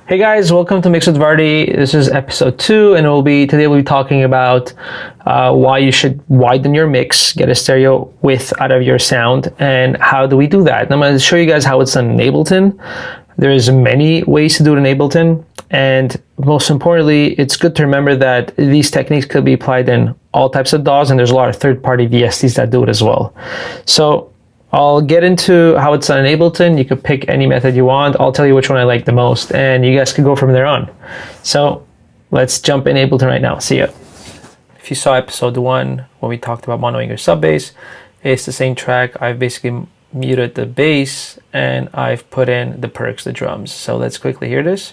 Hey guys, welcome to Mix with Varti. This is episode 2, and today we'll be talking about why you should widen your mix, get a stereo width out of your sound, and how do we do that. And I'm going to show you guys how it's done in Ableton. There's many ways to do it in Ableton, and most importantly, it's good to remember that these techniques could be applied in all types of DAWs, and there's a lot of third-party VSTs that do it as well. So I'll get into how it's done in Ableton. You could pick any method you want. I'll tell you which one I like the most, and you guys can go from there on. So let's jump in Ableton right now. See ya. If you saw episode 1, when we talked about monoing your sub bass, it's the same track. I've basically muted the bass, and I've put in the perks, the drums. So let's quickly hear this.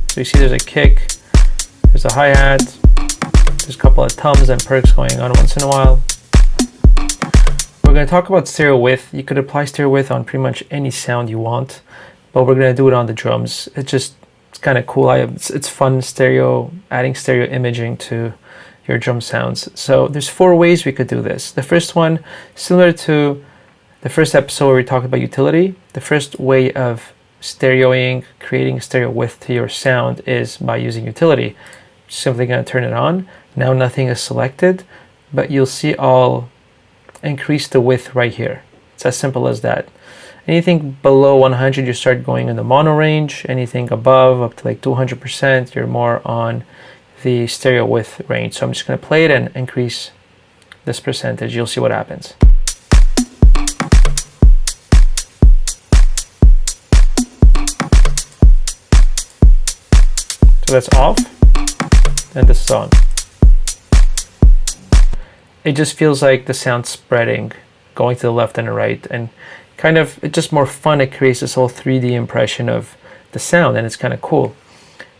So you see there's a kick, there's a hi-hat, there's a couple of toms and perks going on once in a while. We're going to talk about stereo width. You could apply stereo width on pretty much any sound you want, but we're going to do it on the drums. It's kind of cool. It's fun adding stereo imaging to your drum sounds. So there's 4 ways we could do this. The first one, similar to the first episode where we talked about utility, the first way of creating stereo width to your sound is by using utility. Simply going to turn it on. Now nothing is selected, but you'll see I'll increase the width right here. It's as simple as that. Anything below 100, you start going in the mono range. Anything above, up to like 200%, you're more on the stereo width range. So I'm just going to play it and increase this percentage. You'll see what happens. So that's off, and this is on. It just feels like the sound spreading, going to the left and the right, and it's just more fun. It creates this whole 3D impression of the sound, and it's kind of cool.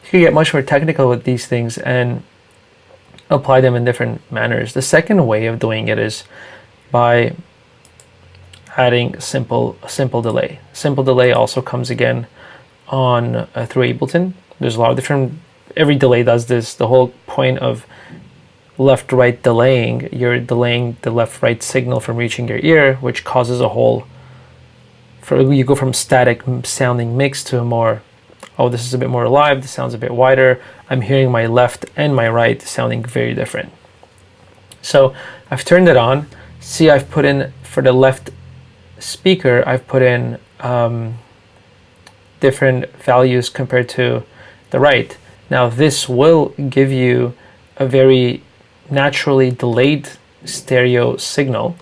You can get much more technical with these things and apply them in different manners. The second way of doing it is by adding simple delay. Simple delay also comes again on through Ableton. There's a lot of different, every delay does this. The whole point of left-right delaying, you're delaying the left-right signal from reaching your ear, which causes you go from static sounding mix to a more, oh, this is a bit more alive, this sounds a bit wider. I'm hearing my left and my right sounding very different. So I've turned it on. See, I've put in, for the left speaker, I've put in different values compared to the right. Now this will give you a very naturally delayed stereo signal.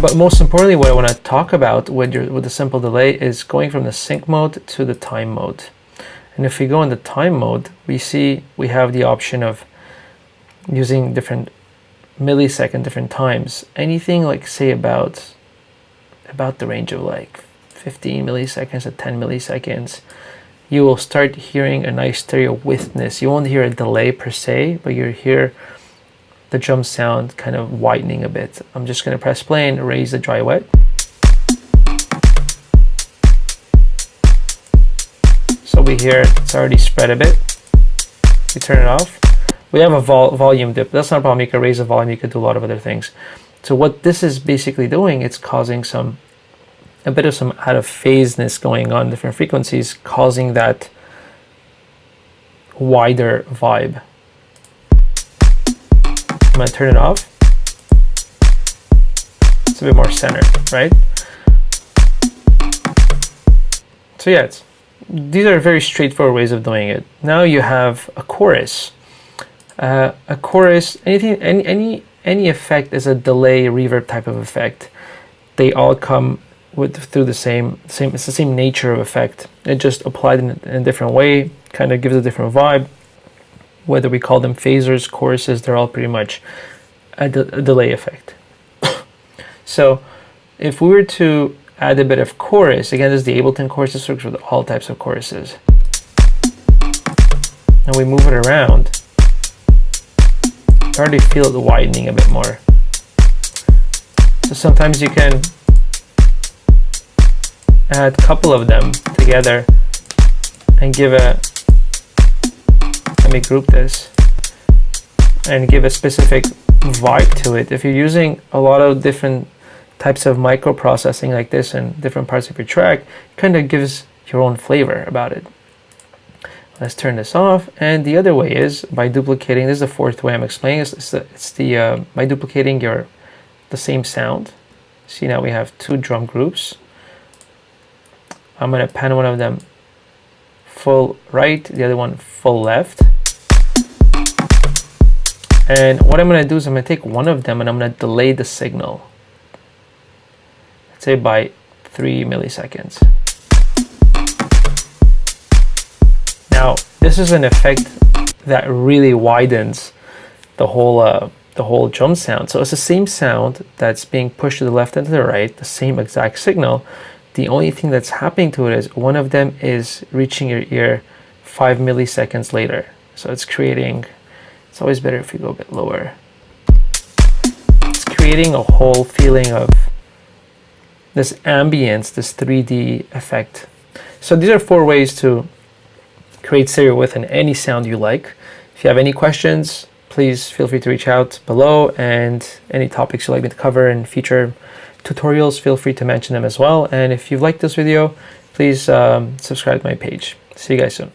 But most importantly, what I want to talk about with the simple delay is going from the sync mode to the time mode. And if we go in the time mode, we see we have the option of using different millisecond, different times. Anything like, say, about the range of like 15 milliseconds to 10 milliseconds, you will start hearing a nice stereo widthness. You won't hear a delay per se, but you'll hear the drum sound kind of widening a bit. I'm just going to press play and raise the dry wet. So we hear it's already spread a bit. We turn it off. We have a volume dip. That's not a problem. You can raise the volume. You can do a lot of other things. So what this is basically doing, it's causing a bit of some out of phaseness going on, different frequencies, causing that wider vibe. I'm going to turn it off. It's a bit more centered, right? So yeah, these are very straightforward ways of doing it. Now you have a chorus. A chorus, any effect is a delay reverb type of effect. They all come through the same, it's the same nature of effect. It just applied in a different way, kind of gives a different vibe. Whether we call them phasers, choruses, they're all pretty much a delay effect. So if we were to add a bit of chorus, again, this is the Ableton chorus, this works with all types of choruses. And we move it around, you already feel it widening a bit more. So sometimes you can add a couple of them together and give let me group this and give a specific vibe to it. If you're using a lot of different types of microprocessing like this in different parts of your track kind of gives your own flavor about it. Let's turn this off. And the other way is by duplicating. This is the fourth way I'm explaining this. By duplicating the same sound. See, now we have two drum groups. I'm going to pan one of them full right, the other one full left. And what I'm going to do is I'm going to take one of them and I'm going to delay the signal. Let's say by 3 milliseconds. Now, this is an effect that really widens the whole drum sound. So it's the same sound that's being pushed to the left and to the right, the same exact signal. The only thing that's happening to it is one of them is reaching your ear 5 milliseconds later. So it's always better if you go a bit lower. It's creating a whole feeling of this ambience, this 3D effect. So these are 4 ways to create stereo width in any sound you like. If you have any questions, please feel free to reach out below, and any topics you'd like me to cover in future tutorials, feel free to mention them as well. And if you've liked this video, please subscribe to my page. See you guys soon.